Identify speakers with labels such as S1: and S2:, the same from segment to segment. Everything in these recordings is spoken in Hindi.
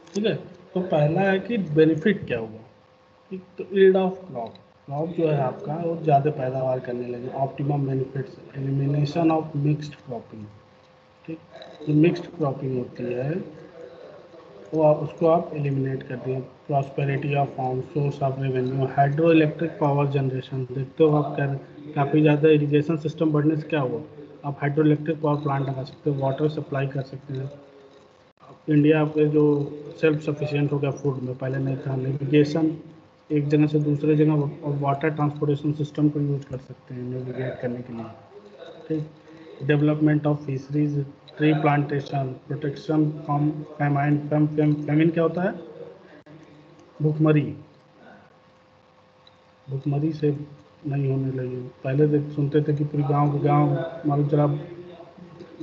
S1: ठीक है। तो पहला है कि बेनिफिट क्या हुआ, ठीक। तो ईल्ड ऑफ क्रॉप जो है आपका वो ज़्यादा पैदावार करने लगे। Optimum benefits, elimination of mixed cropping, ठीक। जो मिक्स्ड क्रॉपिंग होती है वो आप उसको आप एलिमिनेट कर दिए। Prosperity of farm, source of revenue, hydro electric power generation. देखते हो आप काफ़ी ज़्यादा इरीगेशन सिस्टम बढ़ने से क्या हुआ, आप हाइड्रो इलेक्ट्रिक पावर प्लांट लगा सकते हो, वाटर सप्लाई कर सकते हैं। इंडिया पे जो सेल्फ सफिशिएंट हो गया फूड में, पहले नहीं था। नेविगेशन, एक जगह से दूसरे जगह, और वाटर ट्रांसपोर्टेशन सिस्टम को यूज कर सकते हैं नेविगेट करने के लिए, ठीक। Development of fisheries, tree plantation, protection from famine. Famine क्या होता है, भुखमरी। भुखमरी से नहीं होने लगी। पहले देख सुनते थे कि पूरी गांव के गांव मालूम चला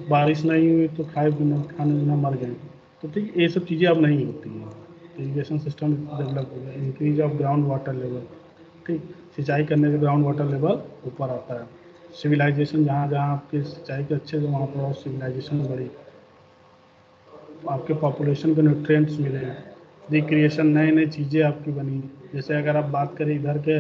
S1: बारिश नहीं हुई तो खाने बिना मर गए। तो ठीक ये सब चीज़ें अब नहीं होती हैं। इरीगेशन सिस्टम डेवलप हो गया। Increase of ground water level, ठीक। सिंचाई करने से ग्राउंड वाटर लेवल ऊपर आता है। सिविलाइजेशन, जहाँ जहाँ आपकी सिंचाई के अच्छे थे वहाँ पर और सिविलाइजेशन बढ़ी, आपके पॉपुलेशन को न्यूट्रिएंट्स मिले, रिक्रिएशन, नई नई चीज़ें आपकी बनी। जैसे अगर आप बात करें इधर के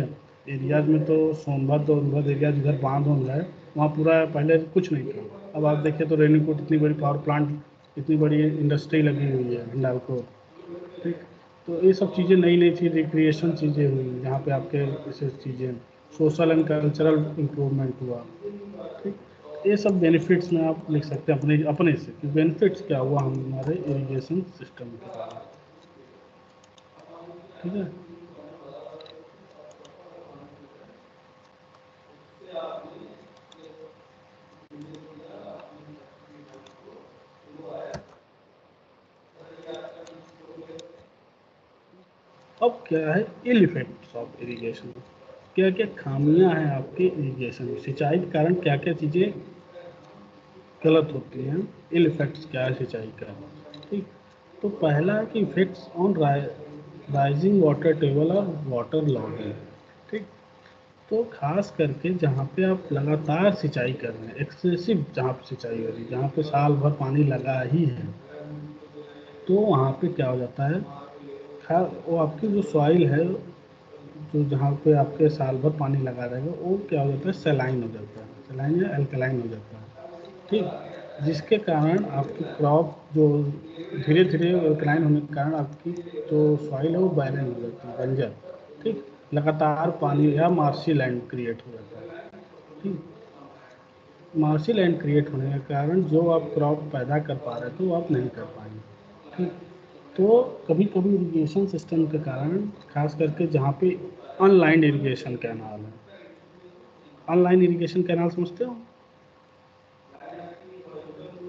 S1: एरियाज में, तो सोनभद्र और उनभद्र एरियाज, इधर बांध होंगे है, वहाँ पूरा पहले कुछ नहीं था। अब आप देखिए तो रेनीकोट इतनी बड़ी पावर प्लांट, इतनी बड़ी इंडस्ट्री लगी हुई है हिंडाल्को, ठीक। तो ये सब चीज़ें नई नई चीज़, रिक्रिएशन चीज़ें हुई जहाँ पे आपके ऐसे चीज़ें, सोशल एंड कल्चरल इम्प्रूवमेंट हुआ, ठीक। ये सब बेनिफिट्स में आप लिख सकते हैं अपने अपने से कि बेनिफिट्स क्या हुआ हमारे इरिगेशन सिस्टम के कारण, ठीक है। अब क्या है इल इफेक्ट्स ऑफ इरिगेशन, क्या क्या खामियां हैं आपके इरिगेशन में, सिंचाई के कारण क्या क्या चीज़ें गलत होती हैं, इल इफेक्ट्स क्या है सिंचाई का, ठीक। तो पहला है कि effects on rising water table और वाटर लॉगिंग, ठीक। तो खास करके जहाँ पे आप लगातार सिंचाई कर रहे हैं, एक्सेसिव जहाँ पे सिंचाई हो रही है, जहाँ पे साल भर पानी लगा ही है, तो वहाँ पे क्या हो जाता है, वो आपकी जो सॉइल है, जो जहाँ पे आपके साल भर पानी लगा रहेगा, वो क्या हो जाता है, सेलाइन हो जाता है, सेलाइन या एल्कलाइन हो जाता है, ठीक। जिसके कारण आपकी क्रॉप जो धीरे धीरे एल्कलाइन होने के कारण आपकी जो सॉइल है वो बैरन हो जाती है, बंजर, ठीक। लगातार पानी या मार्शी लैंड क्रिएट हो जाता है, ठीक। मार्शी लैंड क्रिएट होने के कारण जो आप क्रॉप पैदा कर पा रहे थे वो आप नहीं कर पाएंगे, ठीक। तो कभी कभी इरिगेशन सिस्टम के कारण, खास करके जहाँ पे अनलाइन इरिगेशन कैनाल है, अनलाइन इरिगेशन कैनाल समझते हो,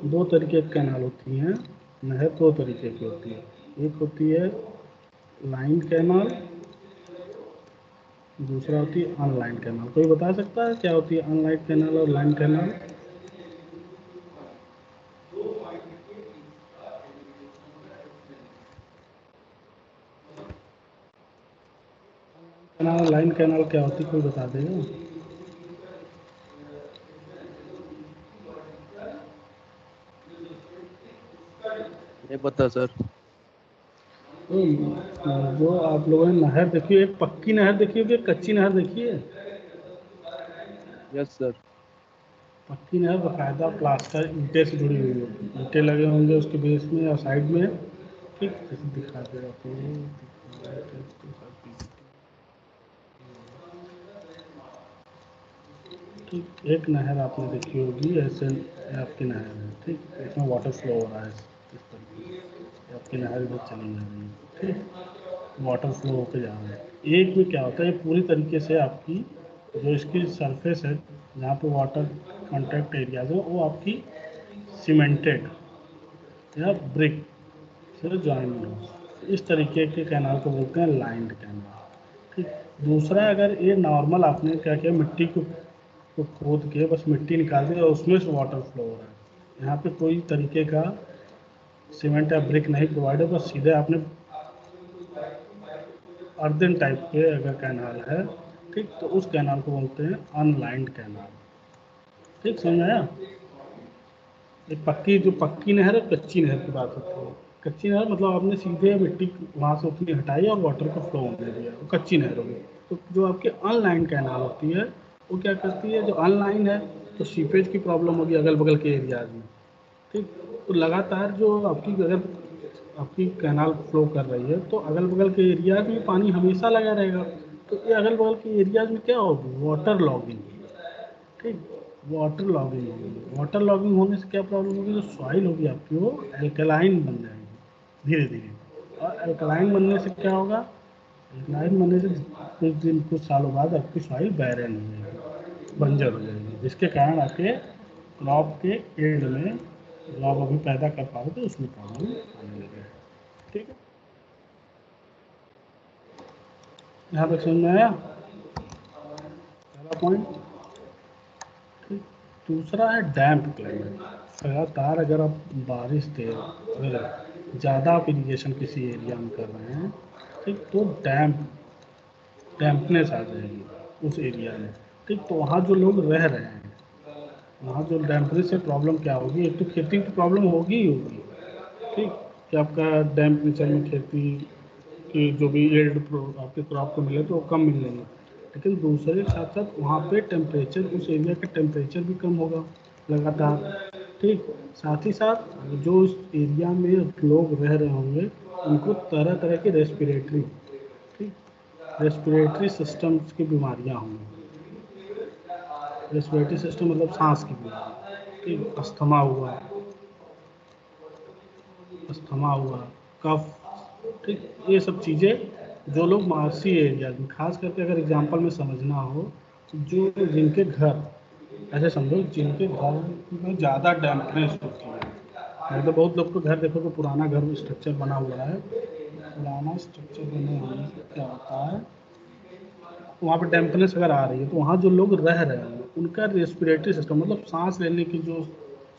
S1: दो तरीके की कैनाल होती हैं, नहर दो तरीके की होती है। एक होती है लाइन कैनाल, दूसरा होती है अनलाइन कैनाल। कोई बता सकता है क्या होती है अनलाइन कैनाल और line canal? Canal, line canal क्या होती है, कोई बता देगा?
S2: नहीं पता सर।
S1: तो जो आप लोगों ने नहर देखी है, एक पक्की नहर देखी होगी, एक कच्ची नहर देखी है।
S2: Yes sir.
S1: पक्की नहर बाकायदा प्लास्टर ईंटे से जुड़ी हुई होगी, ईंटे लगे होंगे उसके बेस में और साइड में, ठीक। जैसे दिखा देगा तो ठीक। एक नहर आपने देखी होगी ऐसे, आपकी नहर है, ठीक। इसमें वाटर फ्लो हो रहा है इस तरीके से, ये आपकी नहर इधर चली जा रही है, ठीक। वाटर फ्लो होकर जा रहा है। एक में क्या होता है, ये पूरी तरीके से आपकी जो इसकी सरफेस है, जहाँ पे वाटर कॉन्टैक्ट एरियाज है, वो आपकी सीमेंटेड या ब्रिक से ज्वाइन हो। इस तरीके के कैनाल को बोलते हैं लाइंड कैनाल, ठीक। दूसरा, अगर ये नॉर्मल आपने क्या किया, मिट्टी को खोद के बस मिट्टी निकाल दी और उसमें से वाटर फ्लो हो रहा है, यहाँ पे कोई तरीके का सीमेंट या ब्रिक नहीं प्रोवाइड है, बस सीधे आपने अर्दन टाइप के अगर कैनाल है, ठीक, तो उस कैनाल को बोलते हैं अनलाइंड कैनाल, ठीक। समझ आया? एक जो पक्की नहर है, कच्ची नहर की बात होती है। कच्ची नहर मतलब आपने सीधे मिट्टी वहाँ से उतनी हटाई और वाटर को फ्लो होने दिया, वो कच्ची नहर होगी। तो जो आपकी अनलाइन कैनाल होती है, वो क्या करती है, जो अनलाइन है, तो सीपेज की प्रॉब्लम होगी अगल बगल के एरियाज में। ठीक, तो लगातार जो आपकी अगर आपकी कैनाल फ्लो कर रही है, तो अगल बगल के एरियाज में पानी हमेशा लगा रहेगा। तो ये अगल बगल के एरियाज में क्या होगी, वाटर लॉगिंग। ठीक, वाटर लॉगिंग होगी। वाटर लॉगिंग होने से क्या प्रॉब्लम होगी, जो सॉइल होगी आपकी वो एल्कलाइन बन जाएगी धीरे धीरे। और एल्कलाइन बनने से क्या होगा, एल्कलाइन बनने से कुछ सालों बाद आपकी सॉइल बैरन हो जाएगी, बंजर हो जाएगी, जिसके कारण आपके क्रॉप के एंड में जो आप अभी पैदा कर पा रहे थे उसमें प्रॉब्लम आने लगे। ठीक है, यहाँ तक समझ में आया पहला पॉइंट। ठीक, दूसरा है डैम्प क्लाइमेट। लगातार अगर आप बारिश दे, अगर ज़्यादा आप इरिगेशन किसी एरिया में कर रहे हैं, ठीक, तो डैम्पनेस आ जाएगी उस एरिया में। ठीक, तो वहाँ जो लोग रह रहे हैं, वहाँ जो डैम्पनेस से प्रॉब्लम क्या होगी, एक तो खेती की प्रॉब्लम होगी ही होगी। ठीक, कि आपका डैम्प नेचर में खेती कि जो भी यील्ड आपके क्रॉप को मिले तो वो कम मिल रही है। लेकिन दूसरे के साथ साथ वहाँ पे टेम्परेचर, उस एरिया का टेम्परेचर भी कम होगा लगातार। ठीक, साथ ही साथ जो उस एरिया में लोग रह रहे होंगे, उनको तरह तरह की रेस्पिरेटरी, ठीक, रेस्पिरेटरी सिस्टम्स की बीमारियाँ होंगी। रेस्पिरेटरी सिस्टम मतलब सांस की बीमारी। ठीक, अस्थमा हुआ, कफ। ठीक, ये सब चीज़ें जो लोग मार्सी एरिया में, खास करके अगर एग्जांपल में समझना हो, जो जिनके घर, ऐसे समझो जिनके घर में ज़्यादा डैम्पनेस होती है, मतलब बहुत लोग को घर देखो तो पुराना घर स्ट्रक्चर बना हुआ है, पुराना स्ट्रक्चर बने होने से क्या होता है, वहाँ पे डैम्पनेस अगर आ रही है, तो वहाँ जो लोग रह रहे हैं उनका रेस्पिरेटरी सिस्टम मतलब सांस लेने की जो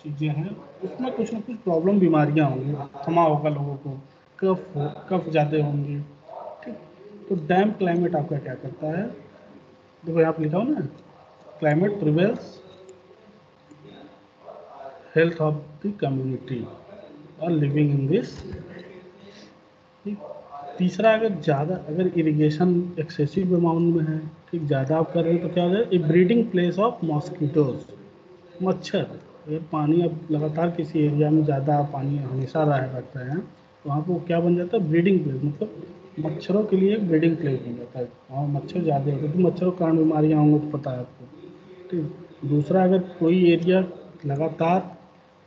S1: चीज़ें हैं, उसमें कुछ ना कुछ प्रॉब्लम बीमारियाँ होंगी, अस्थमा होगा लोगों को, कफ ज़्यादा होंगी। ठीक, तो डैम्प क्लाइमेट आपका क्या करता है, देखो यहाँ पे लिखा हो ना, climate prevails health of the community और लिविंग इन दिस। ठीक, तीसरा, अगर इरिगेशन एक्सेसिव अमाउंट में है, ठीक, ज़्यादा आप कर रहे हैं, तो क्या हो जाए, ए ब्रीडिंग प्लेस ऑफ मॉस्किटोज, मच्छर। अगर पानी अब लगातार किसी एरिया में ज़्यादा पानी हमेशा रखते हैं, तो वहाँ पर वो क्या बन जाता है, ब्रीडिंग प्लेस, मतलब मच्छरों के लिए एक ब्रीडिंग प्लेस बन जाता है। वहाँ मच्छर ज़्यादा होते हैं, तो मच्छरों के कारण बीमारियाँ होंगी, तो पता है आपको। ठीक, दूसरा, अगर कोई एरिया लगातार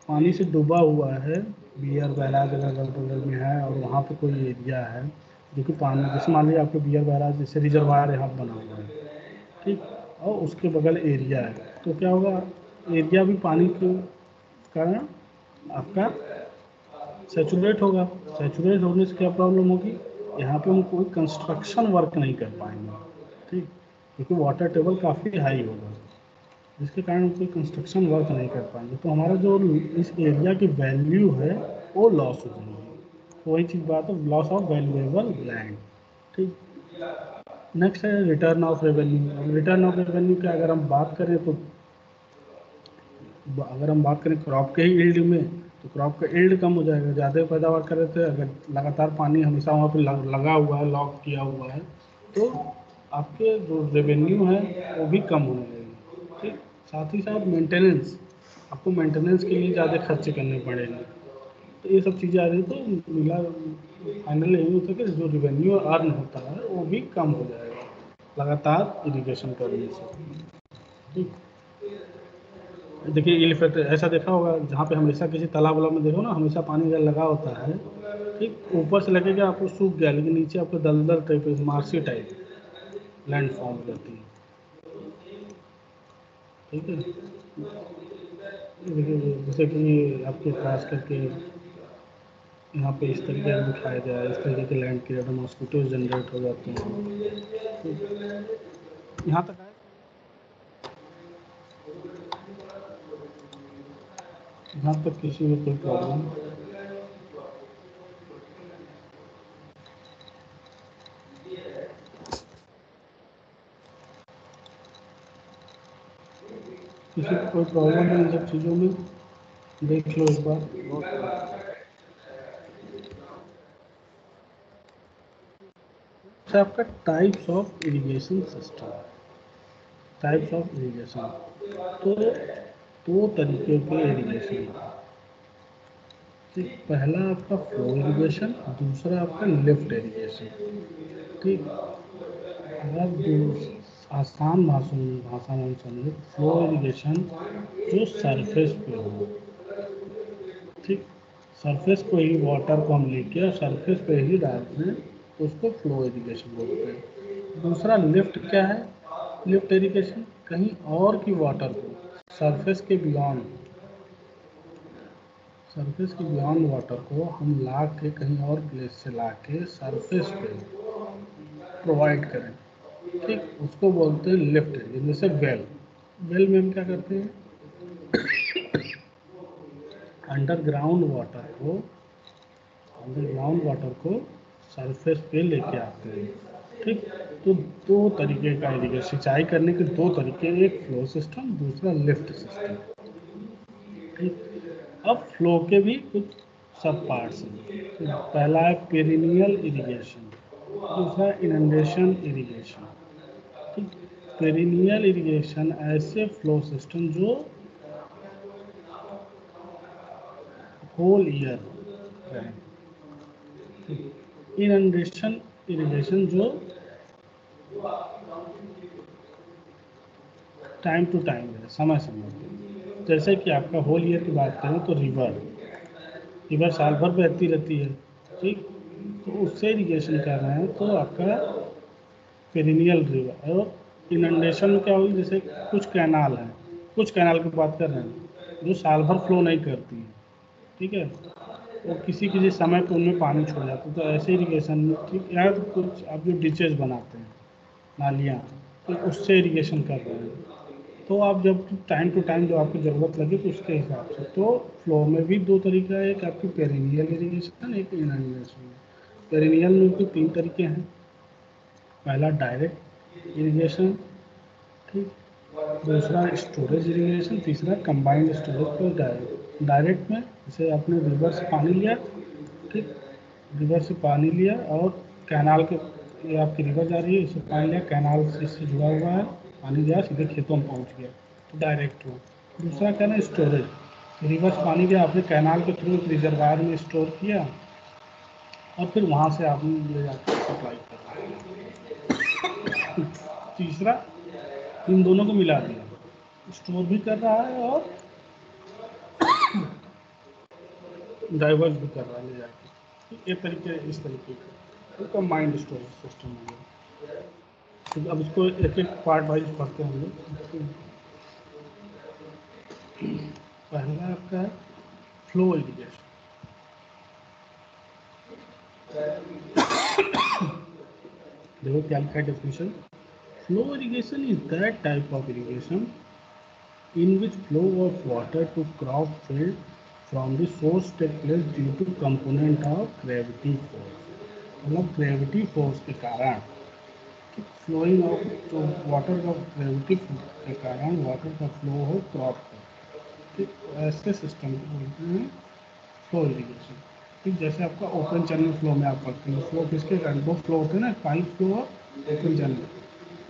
S1: पानी से डूबा हुआ है, बियर बैराज अगर बगल में है और वहाँ पे कोई एरिया है जो कि पानी, जैसे मान लीजिए आपके बियर बैराज जैसे रिजर्वायर यहाँ बना हुआ है, ठीक, और उसके बगल एरिया है, तो क्या होगा, एरिया भी पानी के कारण आपका सेचुरेट होगा। सेचुरेट होने से क्या प्रॉब्लम होगी, यहाँ पे हम कोई कंस्ट्रक्शन वर्क नहीं कर पाएंगे। ठीक, क्योंकि वाटर टेबल काफ़ी हाई होगा, जिसके कारण हम कोई कंस्ट्रक्शन वर्क नहीं कर पाएंगे, तो हमारा जो इस एरिया की वैल्यू है वो लॉस हो जाएगी। तो वही चीज़ बात है, लॉस ऑफ वैल्यूएबल लैंड। ठीक, नेक्स्ट है रिटर्न ऑफ रेवेन्यू। अब रिटर्न ऑफ रेवेन्यू की अगर हम बात करें, तो अगर हम बात करें क्रॉप के ही यील्ड में, तो क्रॉप का यील्ड कम हो जाएगा, ज़्यादा पैदावार कर रहे थे, अगर लगातार पानी हमेशा वहाँ पे लगा हुआ है, लॉक किया हुआ है, तो आपके जो रेवेन्यू है वो भी कम होने लगेगी। ठीक, साथ ही साथ मेंटेनेंस, आपको मेंटेनेंस के लिए ज़्यादा खर्चे करने पड़ेंगे। तो ये सब चीज़ें आ रही, तो मिला फाइनल यही होता है कि जो रेवेन्यू अर्न होता है वो भी कम हो जाएगा लगातार इरिगेशन करने से। ठीक, देखिए ये इफेक्ट ऐसा देखा होगा, जहाँ पे हमेशा किसी तालाब वालाब में देखो ना, हमेशा पानी अगर लगा होता है, ठीक, ऊपर से लगेगा आपको सूख गया, लेकिन नीचे आपको दलदल type, marshy type land form करती है। ठीक है, देखिए जैसे कि आपके खास करके यहाँ पे इस तरीके से दिखाया गया है, इस तरीके के लैंड के ज़्यादा मॉस्किटो जनरेट हो जाते हैं। तो यहाँ तक आए, यहाँ तक किसी में कोई प्रॉब्लम, किसी को कोई प्रॉब्लम है इन सब चीज़ों में। देख लो एक बार।
S2: No sir.
S1: अच्छा, आपका types of irrigation system, types of irrigation, तो दो तरीके के इरिगेशन। ठीक, पहला आपका फ्लो इरिगेशन, दूसरा आपका लिफ्ट इरिगेशन। ठीक, अगर आसान भाषा में समझे, फ्लो इरिगेशन जो सरफेस पे हो। ठीक, सरफेस को ही वाटर को हम लेके और सरफेस पे ही डालते हैं, तो उसको फ्लो इरिगेशन बोलते हैं। दूसरा लिफ्ट क्या है? लिफ्ट इरिगेशन कहीं और की वाटर को सरफेस के बियॉन्ड, सरफेस के बियॉन्ड वाटर को हम ला के कहीं और प्लेस से ला के सरफेस पे प्रोवाइड करें। ठीक, उसको बोलते हैं लिफ्ट इरिगेशन। जैसे वेल, वेल में हम क्या करते हैं, अंडरग्राउंड वाटर को, अंडरग्राउंड वाटर को सरफेस पे लेके आते हैं। ठीक, तो दो तरीके का इरिगेशन, सिंचाई करने के दो तरीके, एक फ्लो सिस्टम, दूसरा लिफ्ट सिस्टम। ठीक, अब फ्लो के भी कुछ सब पार्ट्स हैं। तो पहला है पेरिनियल इरिगेशन, दूसरा इनंडेशन इरिगेशन। ठीक, पेरिनियल इरिगेशन ऐसे फ्लो सिस्टम जो होल ईयर रहे। इनंडेशन इरिगेशन जो टाइम टू टाइम है, समय समय पे। जैसे कि आपका होल ईयर की बात करें तो रिवर, रिवर साल भर बहती रहती है। ठीक, तो उससे इरिगेशन कर रहे हैं तो आपका पेरिनियल रिवर। और इनंडेशन में क्या होगी, जैसे कुछ कैनाल हैं, कुछ कैनाल की बात कर रहे हैं जो साल भर फ्लो नहीं करती है। ठीक है, वो किसी किसी समय पे उनमें पानी छोड़ जाता है, तो ऐसे इरिगेशन में। ठीक, या तो कुछ आप जो डिचेज बनाते हैं, नालियाँ, तो उससे इरिगेशन कर रहे हैं। तो आप जब टाइम टू टाइम जो आपको ज़रूरत लगे तो उसके हिसाब से। तो फ्लो में भी दो तरीका है, एक आपकी पेरिनियल इरिगेशन, एक इनंडेशन। पेरिनियल में भी तीन तरीके हैं। पहला डायरेक्ट इरिगेशन। ठीक, दूसरा स्टोरेज इरिगेशन, तीसरा combined storage plus direct. Direct में जैसे आपने रिवर से पानी लिया। ठीक, रिवर से पानी लिया और कैनाल के, ये आपकी रिवर जा रही है, इससे पानी लिया, कैनाल से इससे जुड़ा हुआ है, पानी गया सीधे खेतों में पहुंच गया, तो डायरेक्ट हो। दूसरा क्या है, स्टोरेज। रिवर से पानी गया, आपने कैनाल के थ्रू एक रिजर्वायर में स्टोर किया और फिर वहाँ से आपने ले जाकर सप्लाई कर दिया। तीसरा, इन दोनों को मिला दिया, स्टोर भी कर रहा है और डाइवर्स भी कर रहा है ले जाके। एक तरीके, इस तरीके का तो कंबाइंड स्टोरेज सिस्टम हो गया। तो अब इसको एक एक पार्ट वाइज पढ़ते हैं हम लोग। पहला आपका है फ्लो इरिगेशन। देखो क्या लिखा है definition. Flow irrigation is that type of irrigation in which flow of water to crop field from the source take place due to component of gravity force। मतलब ग्रेविटी फोर्स के कारण फ्लोइंग ऑफ, जो वाटर का ग्रेविटी के कारण वाटर का फ्लो हो क्रॉप पर। ठीक, तो ऐसे सिस्टम को बोलते हैं फ्लो इरिगेशन। ठीक, जैसे आपका ओपन चैनल फ्लो में आप पढ़ते हैं, फ्लो किसके कारण, दो फ्लो होते हैं ना, पाइप फ्लो और open channel.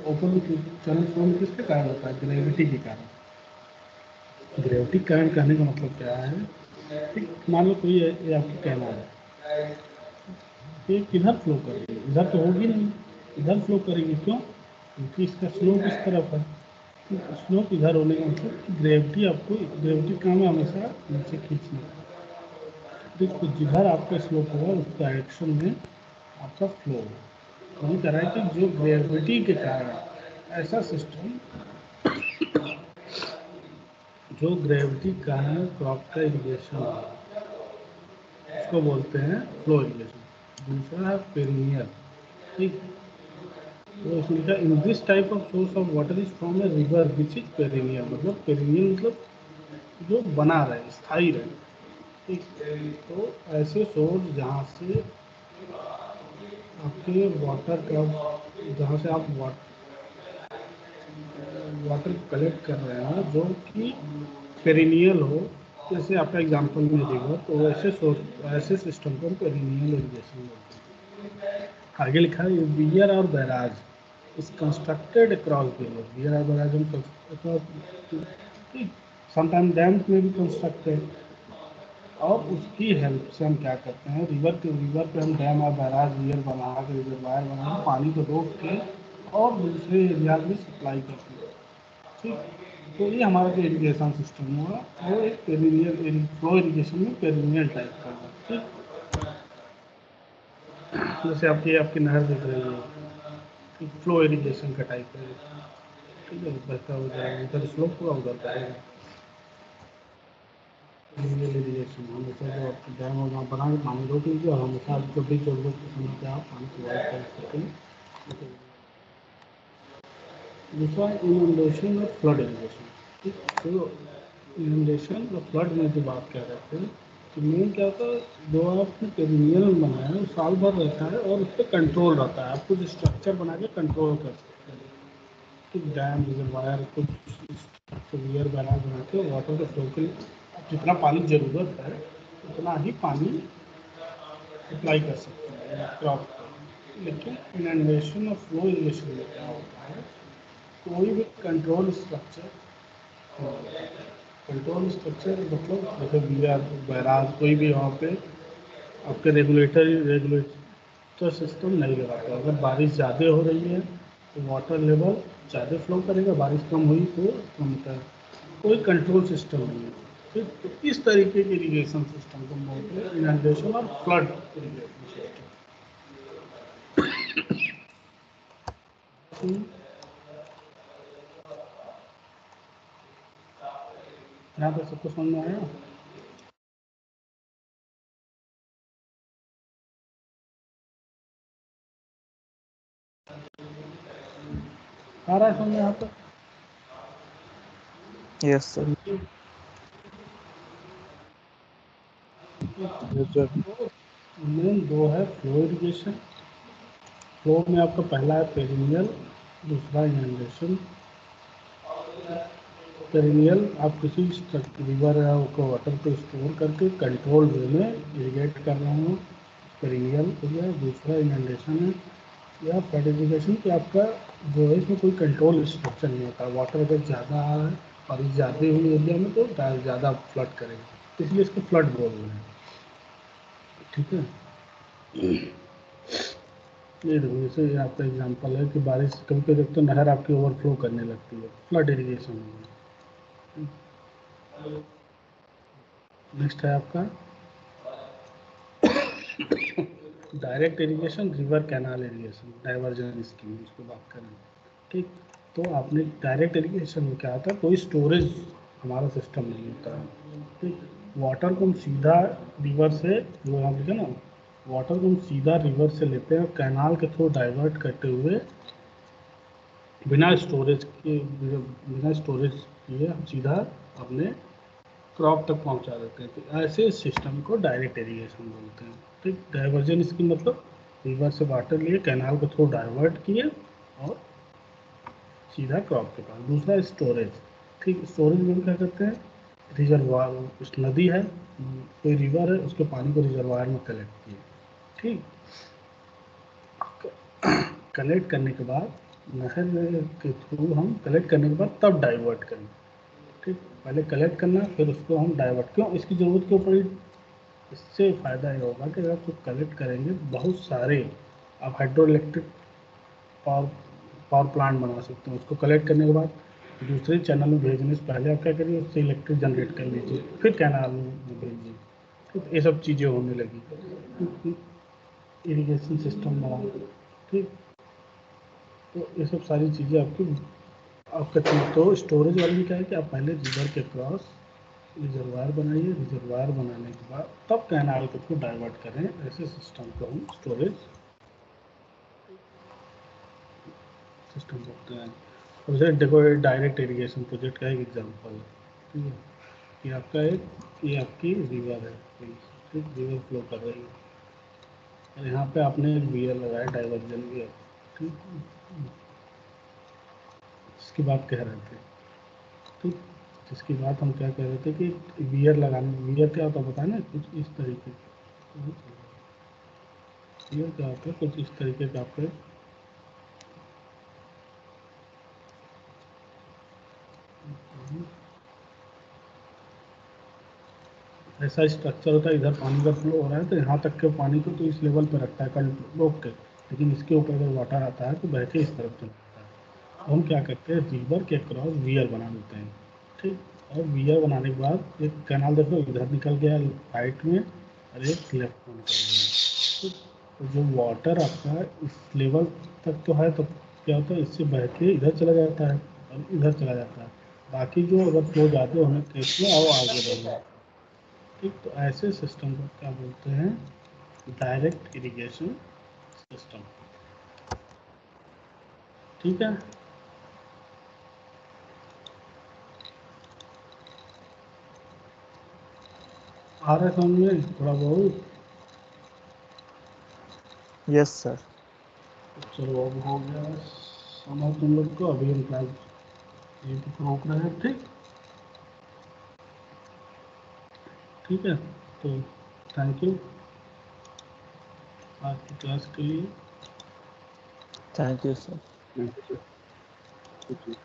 S1: Open channel flow में किसके कारण होता है, ग्रेविटी के कारण। ग्रेविटी कारण कहने का मतलब क्या है, ठीक, मान लो कोई ये आपकी कैनाल है, ये किधर फ्लो करेगी, इधर तो होगी नहीं, इधर फ्लो करेगी। क्यों? क्योंकि इसका स्लोप इस तरफ है। स्लोप इधर होने का मतलब कि ग्रेविटी, आपको ग्रेविटी काम है हमेशा नीचे खींचना। देखो जिधर आपका स्लोप होगा उस डायरेक्शन में आपका फ्लो होगा। वही कह रहा है कि जो ग्रेविटी के कारण ऐसा सिस्टम, जो ग्रेविटी के कारण क्रॉप का इरिगेशन है, उसको बोलते हैं फ्लो इरिगेशन। दूसरा है पेरिनियल। ठीक, तो इसमें लिखा in this type of source of water is from a river which is perennial. मतलब पेरिनियल मतलब जो बना रहे, स्थायी रहे। ठीक, तो ऐसे सोर्स जहाँ से आपके वाटर का, जहाँ से आप वाटर कलेक्ट कर रहे हैं जो कि पेरिनियल हो, जैसे आपका एग्जांपल में रिवर, तो ऐसे सिस्टम को हम पेरिनियल इरिगेशन बोलते हैं। आगे लिखा है वियर और barrage is constructed across the river. Wear और बैराज हम समटाइम डैम्स में भी कंस्ट्रक्टेड, और उसकी हेल्प से हम क्या करते हैं, रिवर पे हम डैम और बैराज वियर बना के, रिजर्वायर बना के पानी को रोक के और दूसरे एरिया में सप्लाई करते हैं। ठीक, तो ये हमारा जो इरिगेशन सिस्टम हुआ वो एक पेरिनियल फ्लो इरिगेशन में पेरिनियल टाइप का है। ठीक, जैसे आपकी नहर दिख रही है, फ्लो इरिगेशन का टाइप है। ठीक है, बहता हो जाएगा, इधर स्लोप होगा उधर बहेगा। पेरिनियल इरिगेशन हमेशा जो आपकी डैम हो जहाँ बना के पानी रोक लीजिए और हमेशा जब भी जरूरत के समय पे आप पानी प्रोवाइड कर सकते हैं। दूसरा इनंडेशन और फ्लड इरिगेशन। ठीक, तो इनंडेशन और फ्लड में जो बात कर रहे थे, तो मेन क्या होता है, जो आपने पेरिनियल बनाया है वो साल भर रहता है और उस पर कंट्रोल रहता है। आप कुछ स्ट्रक्चर बना के कंट्रोल कर सकते हैं। ठीक, डैम रिजर्वायर कुछ वियर बैराज बना के वाटर के फ्लो के लिए जितना पानी ज़रूरत है उतना ही पानी अप्लाई कर सकते हैं क्रॉप पर। लेकिन इनंडेशन और फ्लो इरिगेशन में क्या होता है, कोई भी कंट्रोल स्ट्रक्चर मतलब जैसे बियर बैराज कोई भी वहाँ पे आपके रेगुलेटर सिस्टम नहीं लगाता। अगर बारिश ज़्यादा हो रही है तो वाटर लेवल ज़्यादा फ्लो करेगा, बारिश कम हुई तो कम कर, कोई कंट्रोल सिस्टम नहीं है। ठीक, तो इस तरीके के इरीगेशन सिस्टम को बोलते हैं इनंडेशन और फ्लड इरीगेशन सिस्टम। यहाँ पे सबको समझ में आया? आ रहा है समझ में यहाँ पर?
S2: Yes sir. Yes sir.
S1: Main दो है फ्लो इरिगेशन। फ्लो में आपका पहला है पेरिनियल, दूसरा इनंडेशन। पेरिनियल आप किसी रिवर या को वाटर को स्टोर करके कंट्रोल वे में इरिगेट कर रहे हो, पेरिनियल हो गया। दूसरा इनंडेशन है या फ्लड इरिगेशन कि आपका जो है इसमें कोई कंट्रोल स्ट्रक्चर नहीं होता। वाटर अगर ज़्यादा आ रहा है, बारिश ज़्यादा हुई एरिया में तो ज़्यादा फ्लड करेगा, इसलिए इसको फ्लड बोल रहे हैं। ठीक है, ये देखो जैसे ये आपका एग्जांपल है कि बारिश कभी कभी देखते हो नहर आपकी ओवरफ्लो करने लगती है, फ्लड इरिगेशन है। नेक्स्ट है आपका direct irrigation, river canal irrigation, diversion scheme, इसको बात करें। ठीक, तो आपने डायरेक्ट इरिगेशन में क्या होता है, कोई स्टोरेज हमारा सिस्टम नहीं होता है। ठीक, वाटर को हम सीधा रिवर से, वो हम लिखे ना, वाटर को हम सीधा रिवर से लेते हैं, कैनाल के थ्रू डाइवर्ट करते हुए बिना स्टोरेज किए हम सीधा अपने क्रॉप तक पहुंचा देते हैं। तो ऐसे सिस्टम को डायरेक्ट इरिगेशन बोलते हैं। ठीक, डाइवर्जन स्कीम मतलब रिवर से वाटर लिए कैनाल के थ्रू डाइवर्ट किए और सीधा क्रॉप के पास। दूसरा स्टोरेज। ठीक, स्टोरेज में हम क्या करते हैं, रिजर्वायर, उस नदी है, कोई रिवर है, उसके पानी को रिजर्वायर में कलेक्ट किए। ठीक, कलेक्ट करने के बाद नहर के थ्रू हम कलेक्ट करने के बाद तब डाइवर्ट करें। ठीक, पहले कलेक्ट करना फिर उसको हम डाइवर्ट, क्यों इसकी ज़रूरत क्यों पड़ी, इससे फ़ायदा ये होगा कि अगर आप कलेक्ट करेंगे बहुत सारे, आप hydro electric power power plant बना सकते हैं। उसको कलेक्ट करने के बाद दूसरे चैनल में भेजने से पहले आप क्या करिए, उससे इलेक्ट्रिक जनरेट कर लीजिए, फिर कैनाल में भेजिए। ठीक, ये सब चीज़ें होने लगी, इरिगेशन सिस्टम बना। ठीक, तो ये सब सारी चीज़ें आपका चीज़। तो स्टोरेज वाली में क्या है कि आप पहले रिवर के क्रॉस रिजर्वायर बनाइए, रिजर्वायर बनाने के बाद तब कैनाल के थ्रू डाइवर्ट करें। ऐसे सिस्टम को हम स्टोरेज सिस्टम बोलते हैं। और जैसे देखो ये डायरेक्ट इरिगेशन प्रोजेक्ट का एक एग्जांपल है। ठीक है, ये आपका एक, ये आपकी रिवर है, ठीक, रिवर फ्लो कर रही है और यहाँ पे आपने एक वियर लगाया, डाइवर्जन वियर। ठीक, इसकी बात कह रहे थे। ठीक, जिसकी बात हम क्या कह रहे थे कि वियर लगाने, वियर क्या होता है बताए ना, कुछ इस तरीके का वियर क्या होता है, कुछ इस तरीके का आपके ऐसा स्ट्रक्चर होता है, इधर पानी का फ्लो हो रहा है तो यहाँ तक के पानी को तो इस लेवल पर रखता है कल रोक के, लेकिन इसके ऊपर अगर वाटर आता है तो बह के इस तरफ चला जाता है। तो हम क्या करते हैं, रिवर के क्रॉस वियर बना देते हैं, ठीक। और वियर बनाने के बाद एक कैनाल देखो इधर निकल गया राइट में और एक लेफ्ट में निकल गया, ठीक। तो जो वाटर आपका इस लेवल तक तो है, तो क्या होता है इससे बह के इधर चला जाता है और इधर चला जाता है, बाकी जो अगर फ्लो ज़्यादा होने केस में और आगे बढ़ जाता है, ठीक। तो ऐसे सिस्टम को क्या बोलते हैं, डायरेक्ट इरिगेशन सिस्टम, ठीक है। आ रहा है समझ में थोड़ा बहुत।
S3: Yes sir.
S1: चलो अब हो गया समय तुम लोग को, अभी हम क्लास यहीं पर रोक रहे हैं, ठीक। ठीक है, तो थैंक यू आज की क्लास के लिए।
S3: Thank you sir.
S2: Thank you sir.